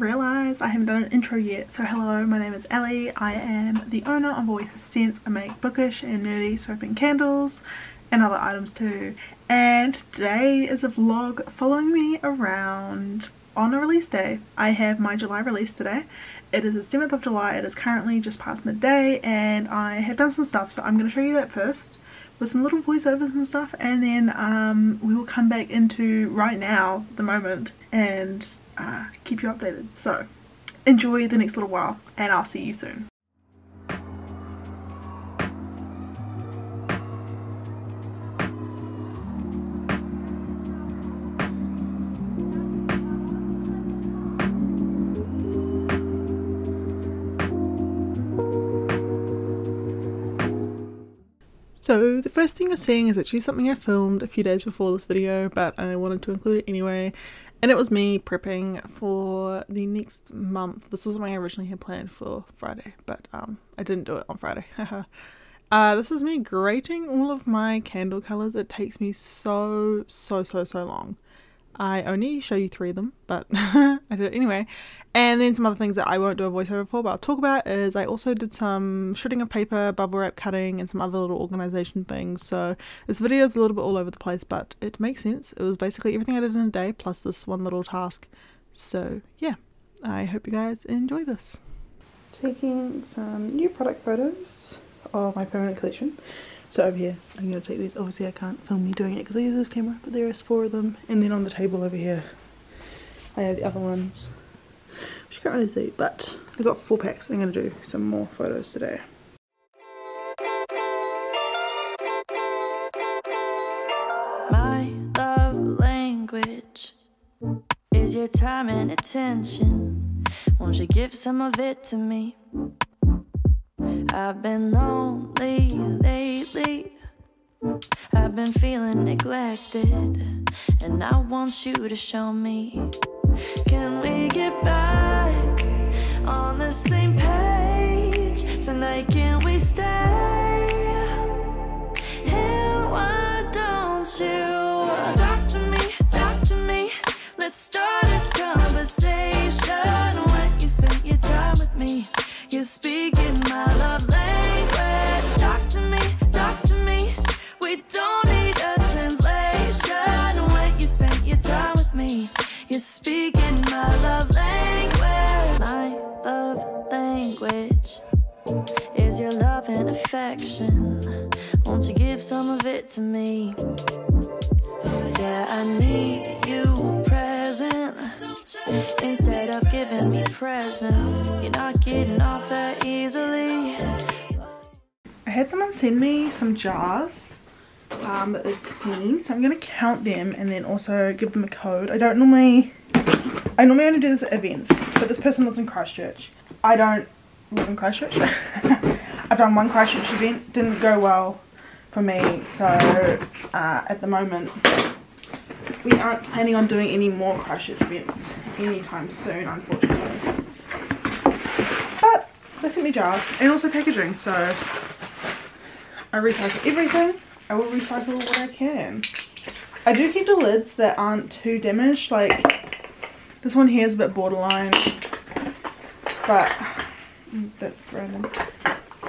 realised I haven't done an intro yet. So hello, my name is Ellie. I am the owner of Oasis scents. I make bookish and nerdy soap and candles and other items too. And today is a vlog following me around on a release day. I have my July release today. It is the 7th of July. It is currently just past midday and I have done some stuff, so I'm going to show you that first with some little voiceovers and stuff, and then we will come back into right now, the moment, and keep you updated. So enjoy the next little while and I'll see you soon. So the first thing you're seeing is actually something I filmed a few days before this video, but I wanted to include it anyway, and it was me prepping for the next month. This was something I originally had planned for Friday, but I didn't do it on Friday. This is me grating all of my candle colours. It takes me so long. I only show you 3 of them, but I did it anyway. And then some other things that I won't do a voiceover for, but I'll talk about, is I also did some shredding of paper, bubble wrap cutting, and some other little organisation things. So this video is a little bit all over the place, but it makes sense. It was basically everything I did in a day, plus this one little task. So yeah, I hope you guys enjoy this. Taking some new product photos of my permanent collection. So over here, I'm going to take these. Obviously I can't film me doing it because I use this camera, but there is 4 of them. And then on the table over here, I have the other ones, which you can't really see, but I got 4 packs. I'm going to do some more photos today. My love language is your time and attention. Won't you give some of it to me? I've been lonely lately, I've been feeling neglected, and I want you to show me. Can we get back on the same page tonight? Can we stay? And why don't you talk to me, let's start a conversation. When you spend your time with me, you're speaking my love language. Talk to me, we don't need a translation. When you spend your time with me, you're speaking my love language. My love language is your love and affection. Won't you give some of it to me? Yeah, I need you present instead of giving me presents. You're not getting off that easily. I had someone send me some jars that they've cleaned, so I'm going to count them and then also give them a code. I normally only do this at events, but this person lives in Christchurch. I don't live in Christchurch. I've done one Christchurch event, didn't go well for me, so at the moment we aren't planning on doing any more Christchurch events anytime soon, unfortunately. But they sent me jars and also packaging, so I recycle everything. I will recycle what I can. I do keep the lids that aren't too damaged, like this one here is a bit borderline, but that's random.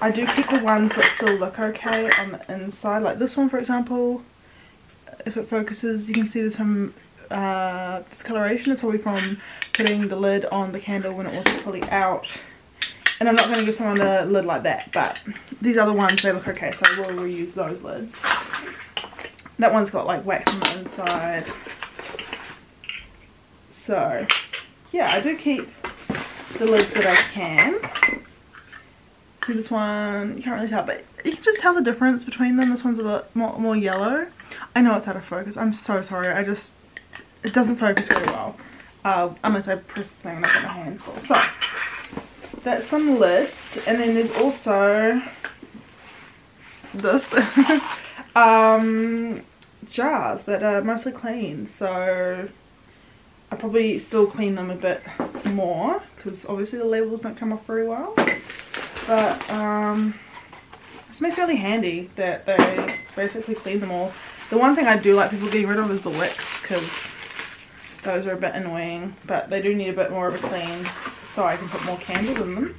I do keep the ones that still look okay on the inside, like this one for example. If it focuses, you can see there's some discoloration. It's probably from putting the lid on the candle when it wasn't fully out. And I'm not going to give someone the lid like that, but these other ones, they look okay, so I will reuse those lids. That one's got like wax on the inside. So yeah, I do keep the lids that I can. See this one, you can't really tell, but you can just tell the difference between them. This one's a bit more yellow. I know it's out of focus, I'm so sorry, it doesn't focus very well, unless I press the thing and I've got my hands full. So that's some lids, and then there's also this jars that are mostly clean, so I probably still clean them a bit more because obviously the labels don't come off very well, but this makes it really handy that they basically clean them all. The one thing I do like people getting rid of is the wicks, because those are a bit annoying, but they do need a bit more of a clean so I can put more candles in them.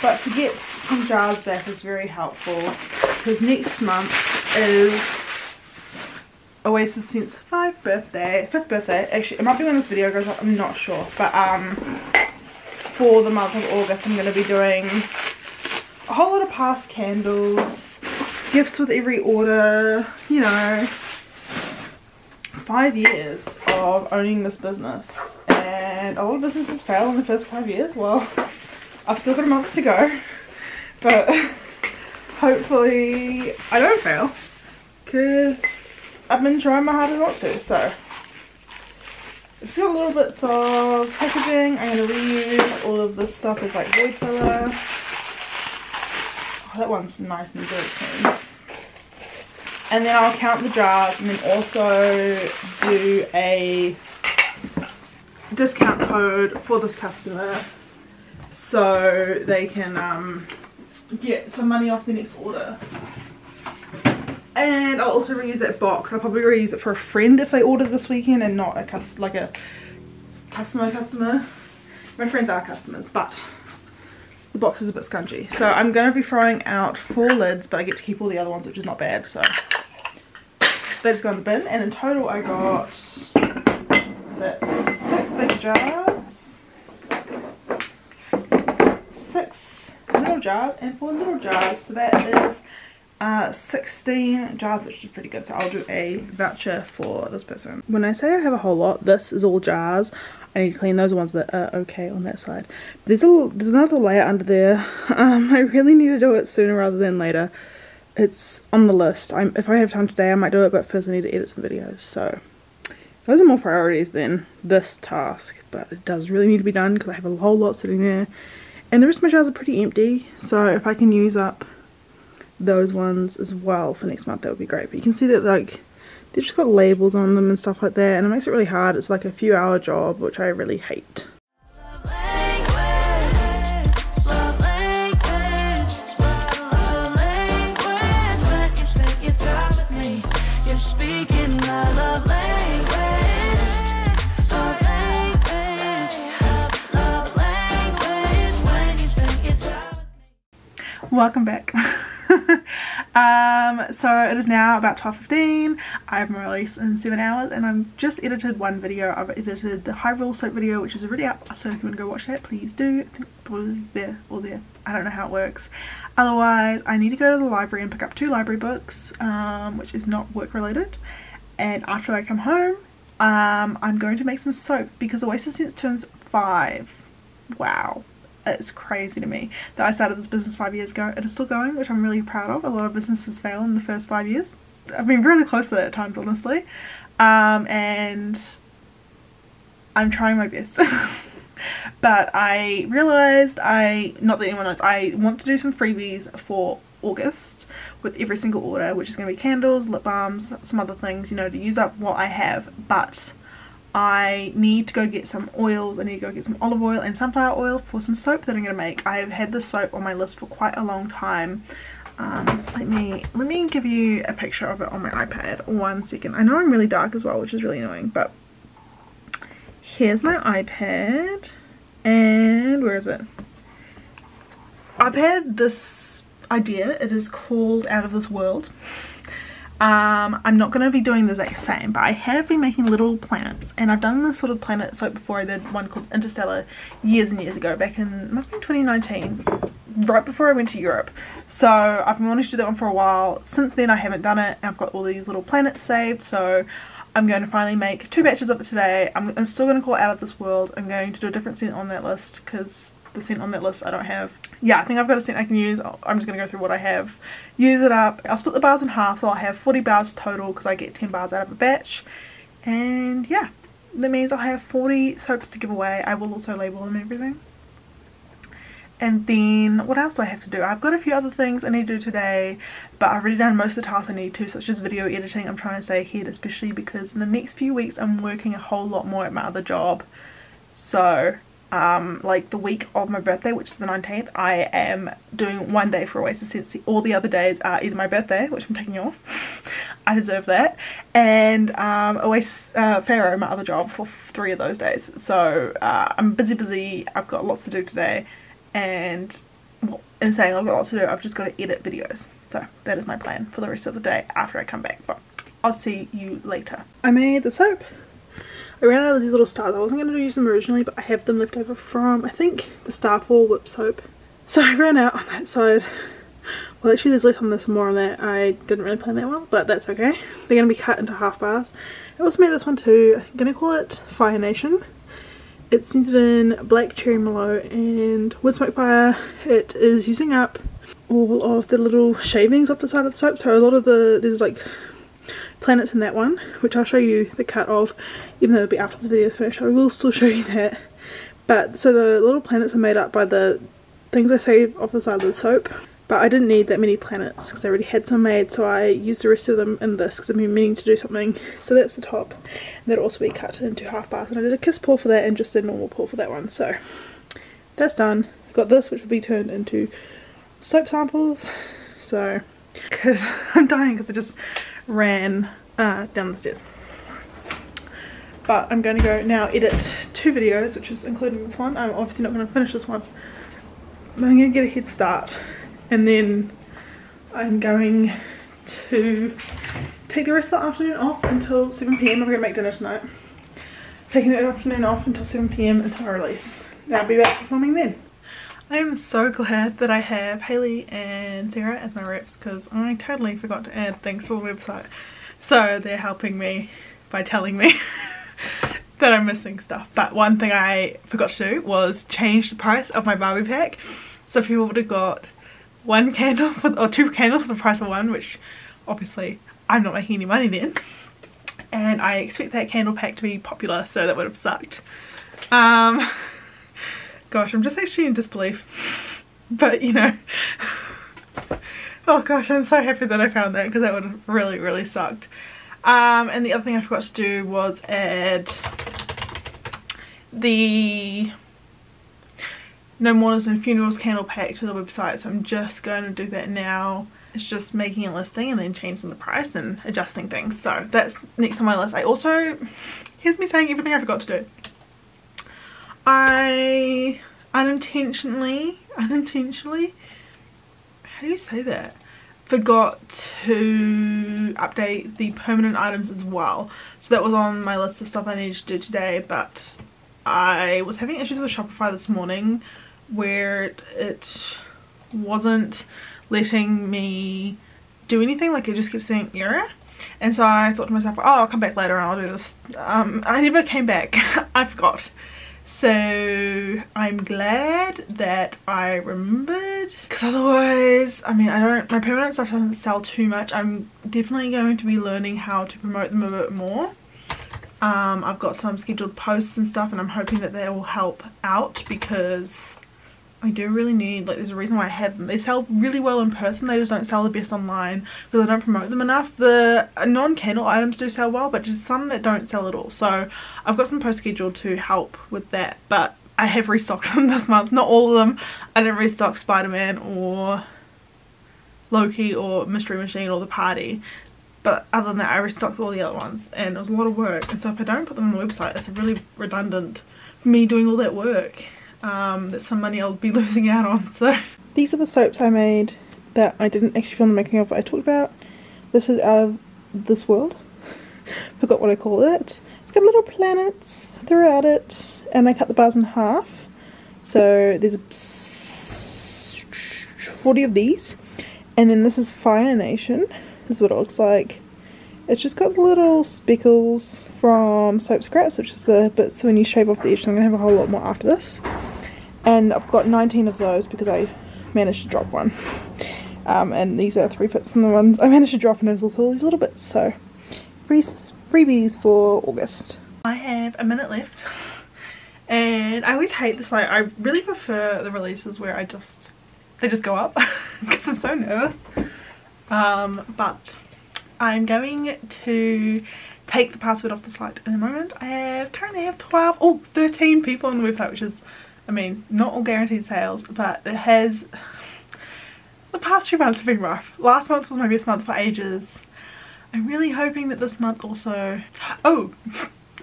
But to get some jars back is very helpful, because next month is Oasis' 5th birthday. Actually, it might be when this video goes up, I'm not sure. But for the month of August, I'm going to be doing a whole lot of past candles, gifts with every order, you know. 5 years of owning this business, and a lot of businesses fail in the first 5 years. Well, I've still got a month to go, but hopefully I don't fail, because I've been trying my hardest not to. So I've still got little bits of packaging. I'm going to reuse all of this stuff as like void filler. Oh, that one's nice and very clean. And then I'll count the jars, and then also do a discount code for this customer so they can get some money off their next order. And I'll also reuse that box. I'll probably reuse it for a friend if they order this weekend, and not a customer. My friends are customers, but the box is a bit scungy. So I'm going to be throwing out 4 lids, but I get to keep all the other ones, which is not bad. So they just go in the bin. And in total I got, that's 6 big jars, 6 little jars, and 4 little jars. So that is 16 jars, which is pretty good. So I'll do a voucher for this person. When I say I have a whole lot, this is all jars. I need to clean those ones that are okay on that side. There's another layer under there. I really need to do it sooner rather than later. It's on the list. If I have time today, I might do it, but first I need to edit some videos. So those are more priorities than this task, but it does really need to be done because I have a whole lot sitting there, and the rest of my jars are pretty empty. So if I can use up those ones as well for next month, that would be great. But you can see that like they've just got labels on them and stuff like that, and it makes it really hard. It's like a few hour job, which I really hate. Welcome back. So it is now about 12:15. I have my release in 7 hours, and I've just edited one video. I've edited the High Roll soap video, which is already up, so if you want to go watch that, please do. I think probably there or there. I don't know how it works. Otherwise, I need to go to the library and pick up 2 library books, which is not work related. And after I come home, I'm going to make some soap, because Oasis since turns 5. Wow. It's crazy to me that I started this business 5 years ago. It is still going, which I'm really proud of. A lot of businesses fail in the first 5 years. I've been really close to that at times, honestly. And I'm trying my best. But I realised not that anyone knows, I want to do some freebies for August with every single order, which is going to be candles, lip balms, some other things, you know, to use up what I have. But I need to go get some oils. I need to go get some olive oil and sunflower oil for some soap that I'm going to make. I have had this soap on my list for quite a long time. Let me give you a picture of it on my iPad. 1 second. I know I'm really dark as well, which is really annoying, but here's my iPad, and where is it? I've had this idea. It is called Out of This World. I'm not going to be doing the exact same, but I have been making little planets, and I've done this sort of planet soap before. I did one called Interstellar years and years ago, back in, it must have been 2019, right before I went to Europe. So I've been wanting to do that one for a while. Since then I haven't done it. I've got all these little planets saved, so I'm going to finally make 2 batches of it today. I'm still going to call it Out of This World. I'm going to do a different scent on that list, because the scent on that list I don't have. Yeah, I think I've got a scent I can use. I'm just going to go through what I have, use it up. I'll split the bars in half, so I'll have 40 bars total, because I get 10 bars out of a batch. And yeah, that means I'll have 40 soaps to give away. I will also label them and everything. And then what else do I have to do? I've got a few other things I need to do today, but I've already done most of the tasks I need to, so it's just video editing. I'm trying to stay ahead, especially because in the next few weeks I'm working a whole lot more at my other job. So like the week of my birthday, which is the 19th, I am doing 1 day for Oasis, since all the other days are either my birthday, which I'm taking off, I deserve that. And Oasis, Pharaoh, my other job, for 3 of those days. So I'm busy. I've got lots to do today, and well, in saying I've got lots to do, I've just got to edit videos. So that is my plan for the rest of the day after I come back. But I'll see you later. I made the soap. I ran out of these little stars. I wasn't going to use them originally, but I have them left over from, I think, the Starfall whip soap. So I ran out on that side. Well, actually there's less on this and more on that. I didn't really plan that well, but that's okay. They're going to be cut into half bars. I also made this one too. I'm going to call it Fire Nation. It's scented in black cherry mallow and wood smoke fire. It is using up all of the little shavings off the side of the soap. So a lot of there's like planets in that one, which I'll show you the cut of, even though it'll be after this video is finished. I will still show you that. But so the little planets are made up by the things I saved off the side of the soap. But I didn't need that many planets because I already had some made, so I used the rest of them in this because I've been meaning to do something. So that's the top. And that'll also be cut into half bars. And I did a kiss pour for that and just a normal pour for that one. So that's done. I've got this, which will be turned into soap samples. So, because I'm dying because I just ran down the stairs. But I'm going to go now edit 2 videos, which is including this one. I'm obviously not going to finish this one, but I'm going to get a head start. And then I'm going to take the rest of the afternoon off until 7 PM. I'm going to make dinner tonight. Taking the afternoon off until 7 PM until I release. Now I'll be back for filming then. I am so glad that I have Hayley and Sarah as my reps, because I totally forgot to add things to the website. So they're helping me by telling me that I'm missing stuff. But one thing I forgot to do was change the price of my Barbie pack. So people would have got 1 candle or 2 candles for the price of 1, which obviously I'm not making any money then. And I expect that candle pack to be popular, so that would have sucked. Gosh, I'm just actually in disbelief. But you know, oh gosh, I'm so happy that I found that, because that would have really, really sucked. And the other thing I forgot to do was add the No Mourners No Funerals candle pack to the website, so I'm just going to do that now. It's just making a listing and then changing the price and adjusting things. So that's next on my list. I also, here's me saying everything I forgot to do. I unintentionally, how do you say that? Forgot to update the permanent items as well. So that was on my list of stuff I needed to do today, but I was having issues with Shopify this morning where it wasn't letting me do anything. Like, it just kept saying error, and so I thought to myself, oh, I'll come back later and I'll do this. I never came back. I forgot. So I'm glad that I remembered, because otherwise, I mean, my permanent stuff doesn't sell too much. I'm definitely going to be learning how to promote them a bit more. I've got some scheduled posts and stuff, and I'm hoping that they will help out, because I do really need, like, there's a reason why I have them. They sell really well in person, they just don't sell the best online because I don't promote them enough. The non-candle items do sell well, but just some that don't sell at all. So I've got some posts scheduled to help with that, but I have restocked them this month. Not all of them. I didn't restock Spider-Man or Loki or Mystery Machine or The Party, but other than that I restocked all the other ones, and it was a lot of work. And so if I don't put them on the website, it's really redundant for me doing all that work. That's some money I'll be losing out on. So these are the soaps I made that I didn't actually film the making of, but I talked about. This is Out of This World. Forgot what I call it. It's got little planets throughout it, and I cut the bars in half. So there's 40 of these, and then this is Fire Nation. This is what it looks like. It's just got little speckles from soap scraps, which is the bits when you shave off the edge. I'm going to have a whole lot more after this. And I've got 19 of those because I managed to drop one. And these are 3 bits from the ones I managed to drop, and there's also all these little bits. So freebies for August. I have a minute left. And I always hate this, like, I really prefer the releases where they just go up because I'm so nervous. But I'm going to take the password off the site in a moment. I currently have 13 people on the website, which is, I mean, not all guaranteed sales, but it has, the past 2 months have been rough. Last month was my best month for ages. I'm really hoping that this month also... Oh!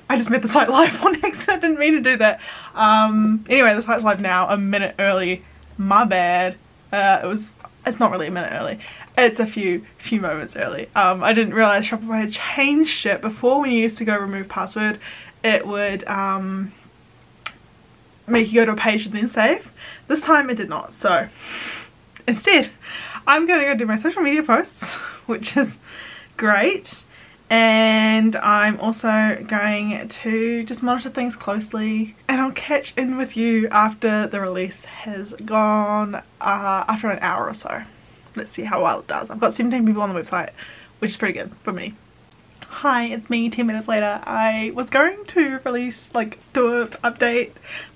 I just made the site live on accident. I didn't mean to do that. Anyway, the site's live now, a minute early. My bad. It's not really a minute early. It's a few moments early. I didn't realize Shopify had changed it. Before, when you used to go remove password, it would make you go to a page and then save. This time it did not. So instead, I'm going to go do my social media posts, which is great. And I'm also going to just monitor things closely, and I'll catch in with you after the release has gone, after an hour or so. Let's see how well it does. I've got 17 people on the website, which is pretty good for me. Hi, it's me 10 minutes later. I was going to release, do an update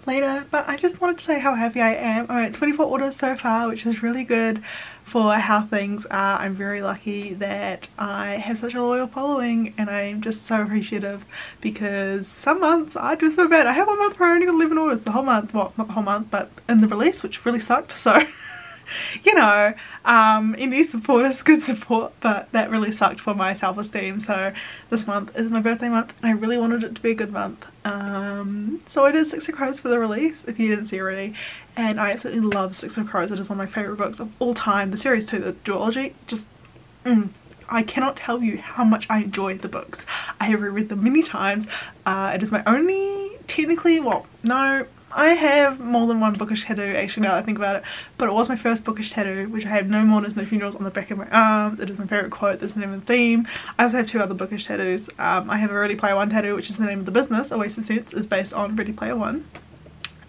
later, but I just wanted to say how happy I am. I'm at 24 orders so far, which is really good for how things are. I'm very lucky that I have such a loyal following, and I'm just so appreciative, because some months I just feel bad. I have 1 month where I only got 11 orders the whole month. Well, not the whole month, but in the release, which really sucked. So you know, any support is good support, but that really sucked for my self-esteem. So this month is my birthday month, and I really wanted it to be a good month. So I did Six of Crows for the release, if you didn't see already, and I absolutely love Six of Crows. It is one of my favourite books of all time. The series too, the duology, just I cannot tell you how much I enjoy the books. I have reread them many times. It is my only, technically, well, no, I have more than one bookish tattoo, actually, now that I think about it, but it was my first bookish tattoo, which I have no mourners, no funerals on the back of my arms. It is my favourite quote, that's the name of the theme. I also have 2 other bookish tattoos. I have a Ready Player One tattoo, which is the name of the business. Oasis Sense is based on Ready Player One.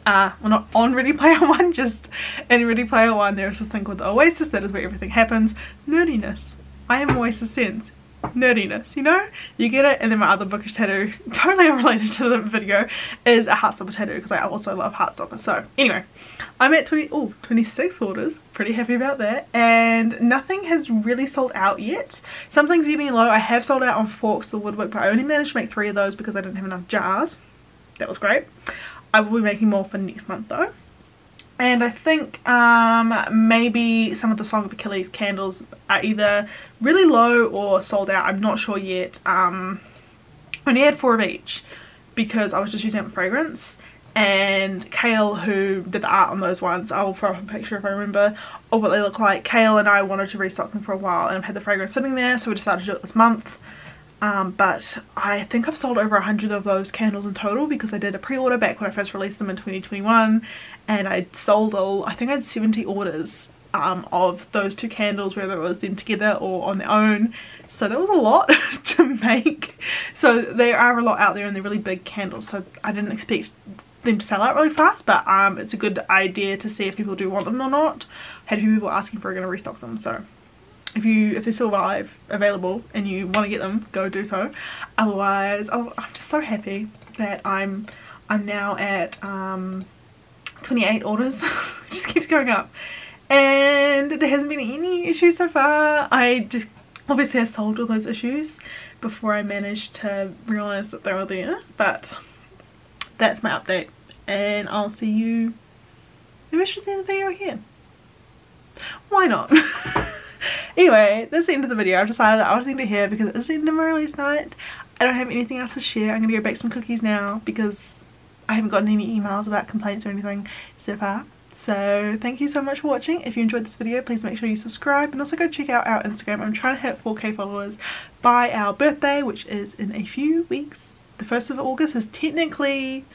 Well, not on Ready Player One, just in Ready Player One there's this thing called the Oasis, that is where everything happens. Nerdiness. I am Oasis Sense. Nerdiness, you know? You get it? And then my other bookish tattoo, totally unrelated to the video, is a Heartstopper tattoo, because I also love Heartstopper. So anyway, I'm at 26 orders, pretty happy about that, and nothing has really sold out yet. Something's getting low. I have sold out on Forks the woodwork, but I only managed to make 3 of those because I didn't have enough jars. That was great. I will be making more for next month though. And I think maybe some of the Song of Achilles candles are either really low or sold out. I'm not sure yet. I only had 4 of each because I was just using up fragrance. And Kale, who did the art on those ones, I'll throw up a picture if I remember of what they look like. Kale and I wanted to restock them for a while, and I've had the fragrance sitting there, so we decided to do it this month. But I think I've sold over 100 of those candles in total, because I did a pre-order back when I first released them in 2021, and I sold I think I had 70 orders of those 2 candles, whether it was them together or on their own. So that was a lot to make. So there are a lot out there, and they're really big candles, so I didn't expect them to sell out really fast, but it's a good idea to see if people do want them or not. I had a few people asking if we're going to restock them, so if they're still available and you want to get them, go do so. Otherwise, I'm just so happy that I'm now at 28 orders. It just keeps going up, and there hasn't been any issues so far. Obviously I solved all those issues before I managed to realise that they were there, but that's my update, and I'll see you eventually in the video here. Why not? Anyway, that's the end of the video. I've decided that I was end it here because it's the end of my release night. I don't have anything else to share. I'm going to go bake some cookies now because I haven't gotten any emails about complaints or anything so far. So thank you so much for watching. If you enjoyed this video, please make sure you subscribe, and also go check out our Instagram. I'm trying to hit 4K followers by our birthday, which is in a few weeks. The 1st of August is technically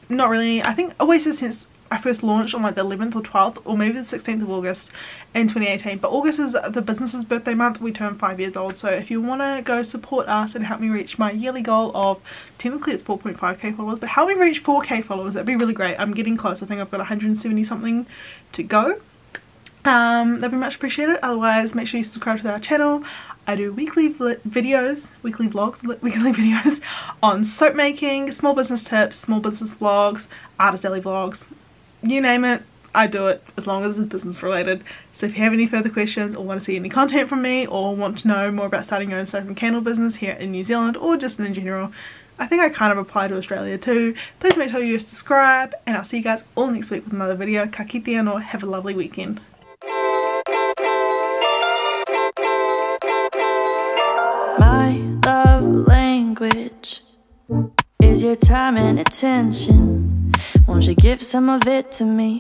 not really. I think Oasis, since I first launched on like the 11th or 12th, or maybe the 16th of August in 2018, but August is the business's birthday month. We turn 5 years old, so if you want to go support us and help me reach my yearly goal of, technically it's 4.5k followers, but help me reach 4k followers, that'd be really great. I'm getting close. I think I've got 170 something to go. That'd be much appreciated. Otherwise, make sure you subscribe to our channel. I do weekly videos on soap making, small business tips, small business vlogs, artist alley vlogs, you name it, I do it, as long as it's business related. So if you have any further questions or want to see any content from me, or want to know more about starting your own soap and candle business here in New Zealand, or just in general, I think I kind of apply to Australia too, please make sure you subscribe, and I'll see you guys all next week with another video. Ka kite anō, have a lovely weekend. My is your time and attention. Won't you give some of it to me?